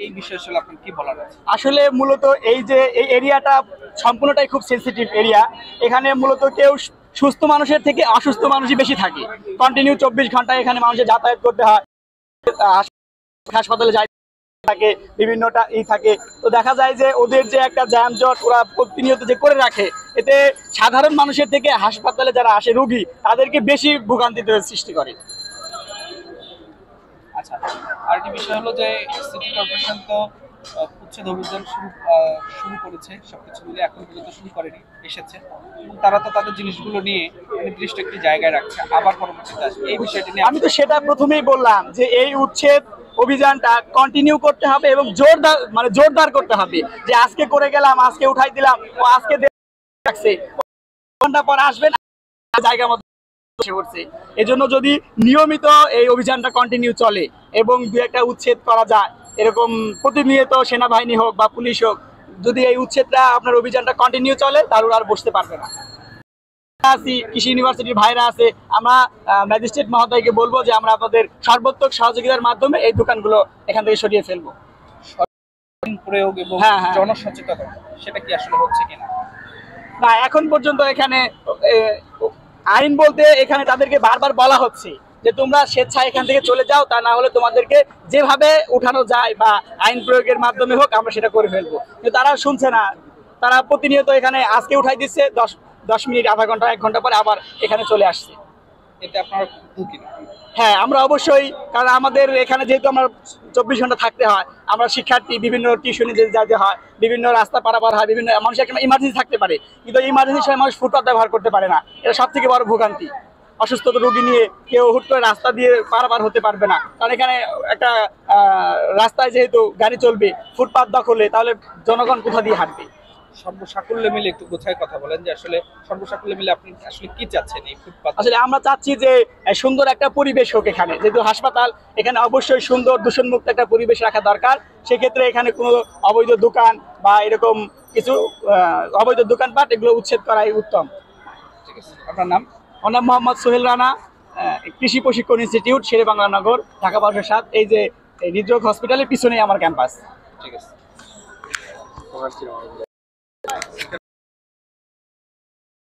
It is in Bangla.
এই বিষয়ে আসলে আপনার কি বলার আছে? আসলে মূলত এই যে এই এরিয়াটা সম্পূর্ণটাই খুব সেনসিটিভ এরিয়া। এখানে মূলত কেউ সুস্থ মানুষের থেকে অসুস্থ মানুষই বেশি থাকে। কন্টিনিউ 24 ঘন্টা এখানে মানুষের যাতায়াত করতে হয়, হাসপাতালে যাই থাকে, বিভিন্নটা থাকে। তো দেখা যায় যে ওদের যে একটা যানজট ওরা প্রতিনিয়ত যে করে রাখে, এতে সাধারণ মানুষের থেকে হাসপাতালে যারা আসে রোগী তাদেরকে বেশি ভোগান্তিতে সৃষ্টি করে। আচ্ছা, আরেকটি বিষয় হলো যে সিটি কর্পোরেশন তো উচ্ছেদ অভিযান শুরু করেছে, সবকিছু মিলে এখন পর্যন্ত শুরু করেনি, এসেছে এবং তারা তো তাদের জিনিসগুলো নিয়ে নির্দিষ্ট একটি জায়গায় রাখছে, আবার পরবর্তীতে আসবে। এই বিষয়টি নিয়ে আমি তো সেটা প্রথমেই বললাম যে এই উচ্ছেদ অভিযানটা কন্টিনিউ করতে হবে এবং জোরদার করতে হবে। যে আজকে করে গেলাম, আজকে উঠাই দিলাম, ও আজকে রাখছে, ঘন্টা পর আসবেন জায়গা মতো বসে পড়ছে। এজন্য যদি নিয়মিত এই অভিযানটা কন্টিনিউ চলে এবং দু একটা উচ্ছেদ করা যায়, এরকম প্রতিনিয়ত সেনাবাহিনী হোক বা পুলিশ হোক, যদি এই উচ্ছেদটা আপনার অভিযানটা কন্টিনিউ চলে তাহলে আর বসতে পারবে না। আছি কৃষি ইউনিভার্সিটির ভাইরা আছে, আমরা ম্যাজিস্ট্রেট মহোদয়কে বলবো যে আমরা আপনাদের সর্বোত্তক সহযোগিতার মাধ্যমে এই দোকানগুলো এখান থেকে সরিয়ে ফেলবো। প্রয়োগ এবং জনসচেতনতা সেটা কি আসলে হচ্ছে কিনা? না, এখন পর্যন্ত এখানে আইন বলতে এখানে তাদেরকে বারবার বলা হচ্ছে যে তোমরা স্বেচ্ছায় এখান থেকে চলে যাও, তা না হলে তোমাদেরকে যেভাবে উঠানো যায় বা আইন প্রয়োগের মাধ্যমে হোক আমরা সেটা করে ফেলবো। কিন্তু তারা শুনছে না, তারা প্রতিনিয়ত এখানে আজকে উঠাই দিচ্ছে, 10 মিনিট, আধা ঘন্টা, 1 ঘন্টা পরে আবার এখানে চলে আসছে। এতে আপনার ঝুঁকি না? হ্যাঁ, আমরা অবশ্যই, কারণ আমাদের এখানে যেহেতু আমরা 24 ঘন্টা থাকতে হয়, আমরা শিক্ষার্থী, বিভিন্ন টিউশনে যেতে হয়, বিভিন্ন রাস্তা পারাপার হয়, বিভিন্ন মানুষ একটা ইমার্জেন্সি থাকতে পারে, কিন্তু ইমার্জেন্সি সময় মানুষ ফুটপাত ব্যবহার করতে পারে না। এটা সব থেকে বড় ভোগান্তি। অসুস্থ রোগী নিয়ে কেউ হুট করে রাস্তা দিয়ে পারাপার হতে পারবে না, কারণ এখানে একটা রাস্তায় যেহেতু গাড়ি চলবে, ফুটপাত দখলে, তাহলে জনগণ কোথা দিয়ে হাঁটবে? সর্বসাকুল্যে মিলে একটু গোছায় কথা বলেন যে আসলে সর্বসাকুল্যে মিলে আপনি আসলে কি চাচ্ছেন এই ফুটপাত? আসলে আমরা চাচ্ছি যে সুন্দর একটা পরিবেশ হোক এখানে, যেহেতু হাসপাতাল, এখানে অবশ্যই সুন্দর দূষণমুক্ত একটা পরিবেশ রাখা দরকার। সেক্ষেত্রে এখানে কোনো অবৈধ দোকান বা এরকম কিছু অবৈধ দোকানপাট এগুলো উচ্ছেদ করাই উত্তম। ঠিক আছে, আপনার নাম? আমার নাম মোহাম্মদ সোহেল রানা, কৃষি প্রশিক্ষণ ইনস্টিটিউট, শেরেবাংলা নগর, ঢাকা 1207। এই যে হৃদরোগ হসপিটালের পিছনেই আমার ক্যাম্পাস। ঠিক আছে।